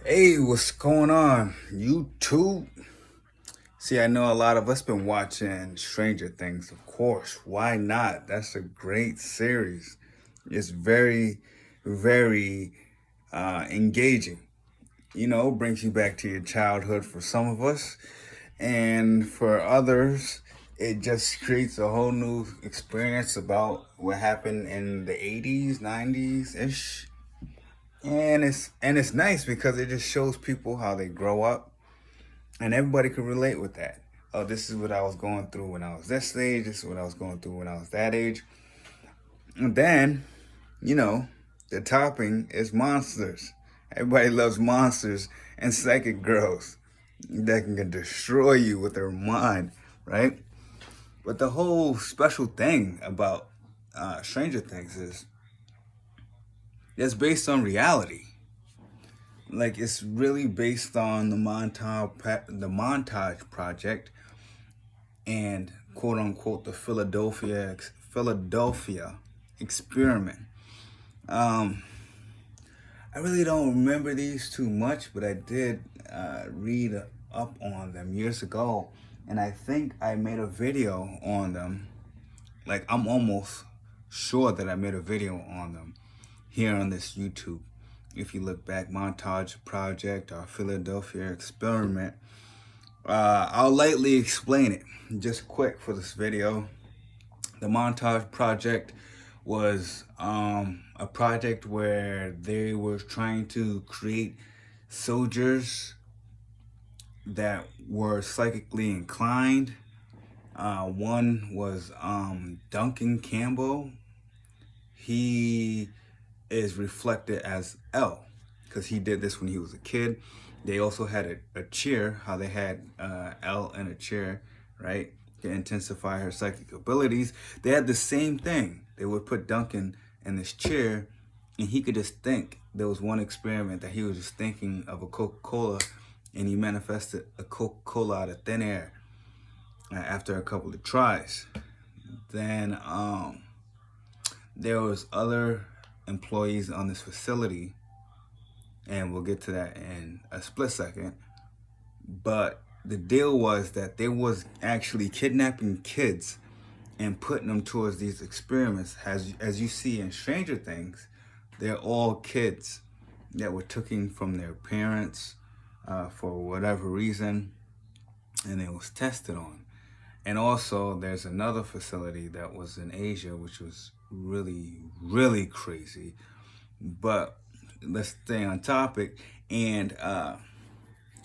Hey, what's going on? YouTube? See, I know a lot of us been watching Stranger Things, of course. Why not? That's a great series. It's very engaging. Brings you back to your childhood for some of us, and for others, it just creates a whole new experience about what happened in the 80s, 90s ish. And it's nice because it just shows people how they grow up, and everybody can relate with that. Oh, this is what I was going through when I was this age. This is what I was going through when I was that age. And then, you know, the topping is monsters. Everybody loves monsters and psychic girls that can destroy you with their mind, right? But the whole special thing about Stranger Things is it's based on reality. Like, it's really based on the montage project, and quote unquote the Philadelphia experiment. Um, I really don't remember these too much, but I did read up on them years ago, and I think I made a video on them. Like, I'm almost sure that I made a video on them here on this YouTube. If you look back, montage project or Philadelphia experiment, I'll lightly explain it just quick for this video. The montage project was a project where they were trying to create soldiers that were psychically inclined. One was Duncan Campbell. He is reflected as L because he did this when he was a kid. They also had a chair, how they had L in a chair, right? To intensify her psychic abilities. They had the same thing. They would put Duncan in this chair and he could just think. There was one experiment that he was just thinking of a Coca-Cola, and he manifested a Coca-Cola out of thin air after a couple of tries. Then there was other employees on this facility, and we'll get to that in a split second. But the deal was that they was actually kidnapping kids and putting them towards these experiments. As you see in Stranger Things, they're all kids that were taken from their parents for whatever reason, and it was tested on. And also, there's another facility that was in Asia, which was really crazy. But let's stay on topic. And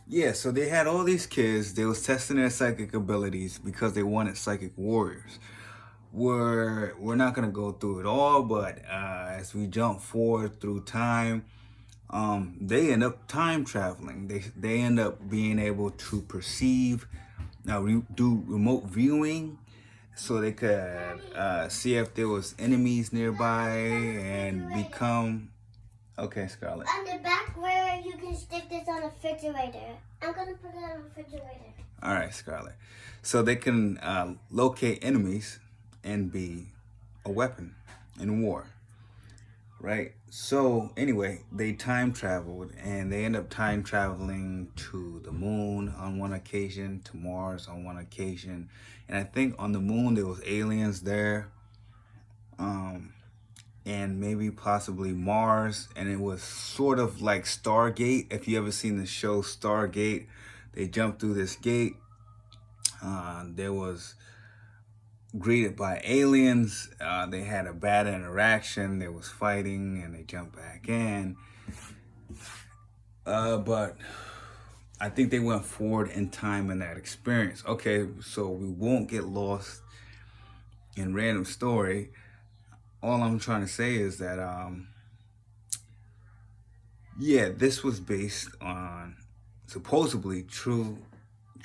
yeah, so they had all these kids. They was testing their psychic abilities because they wanted psychic warriors. We're not gonna go through it all, but as we jump forward through time, they end up time traveling. They end up being able to perceive, do remote viewing, so they could see if there was enemies nearby and become. Okay, Scarlett. On the back where you can stick this on a refrigerator. I'm gonna put it on a refrigerator. All right, Scarlett. So they can locate enemies and be a weapon in war, right? So anyway, they time traveled, and they end up time traveling to the moon on one occasion, to Mars on one occasion, and I think on the moon there was aliens there, and maybe possibly Mars, and it was sort of like Stargate. If you ever seen the show Stargate, they jumped through this gate. There was greeted by aliens. They had a bad interaction. There was fighting, and they jumped back in. But I think they went forward in time in that experience. Okay, so we won't get lost in random story. All I'm trying to say is that, yeah, this was based on supposedly true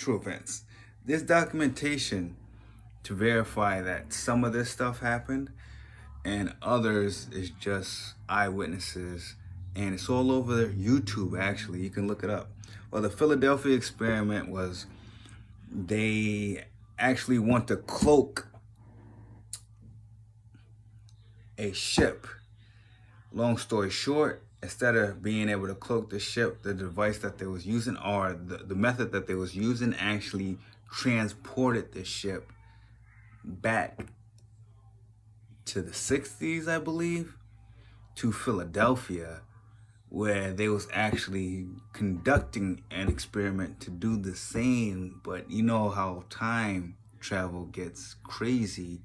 events. There's documentation to verify that some of this stuff happened, and others is just eyewitnesses, and it's all over YouTube. Actually, you can look it up. Well, the Philadelphia experiment was, they actually want to cloak a ship. Long story short, instead of being able to cloak the ship, the device that they was using, or the method that they was using, actually transported the ship back to the 60s, I believe, to Philadelphia, where they was actually conducting an experiment to do the same. But you know how time travel gets crazy.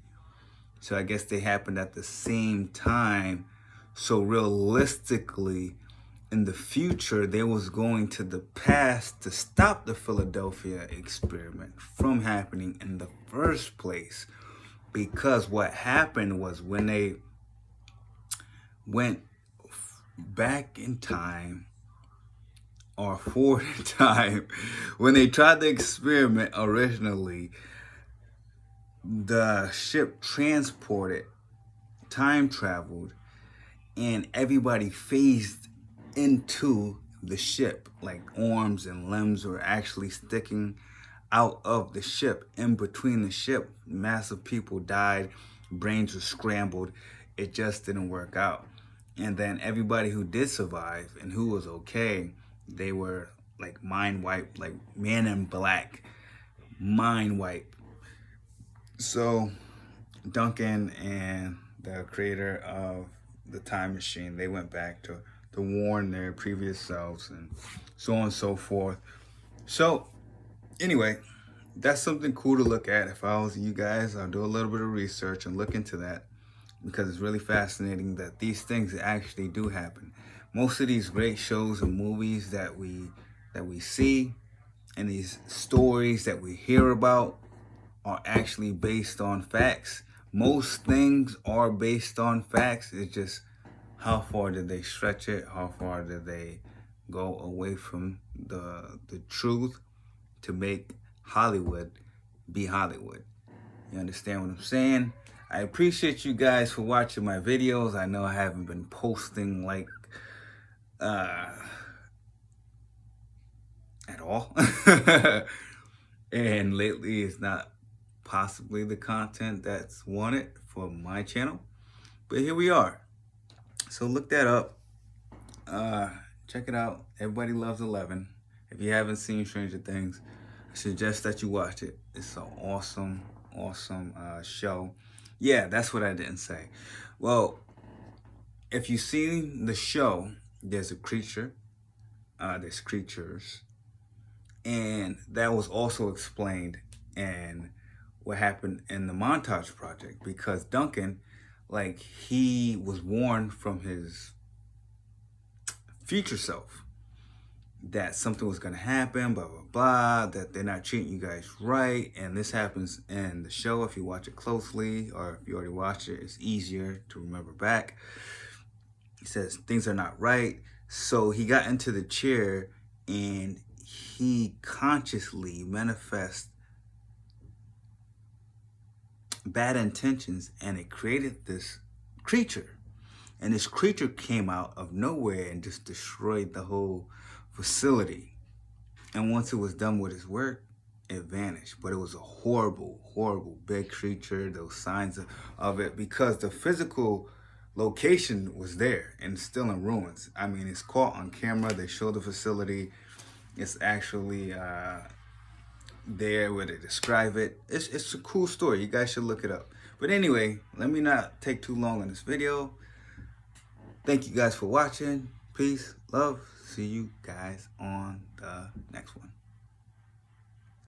So I guess they happened at the same time. So realistically, in the future, they was going to the past to stop the Philadelphia experiment from happening in the first place. Because what happened was, when they went back in time, or forward in time, when they tried the experiment originally, the ship transported, time traveled, and everybody phased into the ship. Like arms and limbs were actually sticking out of the ship, in between the ship. Massive people died, brains were scrambled. It just didn't work out. And then everybody who did survive and who was okay, they were like mind wiped, like Man in Black, mind wiped. So Duncan and the creator of the time machine, they went back to warn their previous selves, and so on and so forth. So anyway, that's something cool to look at. If I was you guys, I'll do a little bit of research and look into that, because it's really fascinating that these things actually do happen. Most of these great shows and movies that we see, and these stories that we hear about, are actually based on facts. Most things are based on facts. It's just how far did they stretch it? How far did they go away from the truth to make Hollywood be Hollywood? You understand what I'm saying? I appreciate you guys for watching my videos. I know I haven't been posting like at all. And lately it's not possibly the content that's wanted for my channel. But here we are. So look that up. Check it out. Everybody Loves 11. If you haven't seen Stranger Things, I suggest that you watch it. It's an awesome show. Yeah, that's what I didn't say. Well, if you've seen the show, there's a creature. There's creatures. And that was also explained in what happened in the Montage Project, because Duncan, like, he was warned from his future self that something was going to happen, blah, blah, blah, that they're not treating you guys right. And this happens in the show. If you watch it closely, or if you already watched it, it's easier to remember back. He says things are not right. So he got into the chair and he consciously manifests bad intentions, and it created this creature. And this creature came out of nowhere and just destroyed the whole facility. And once it was done with its work, it vanished. But it was a horrible, horrible big creature. There were signs of it, because the physical location was there and it's still in ruins. I mean, it's caught on camera. They show the facility. It's actually there where they describe it. It's a cool story. You guys should look it up. But anyway, let me not take too long on this video. Thank you guys for watching. Peace, love. See you guys on the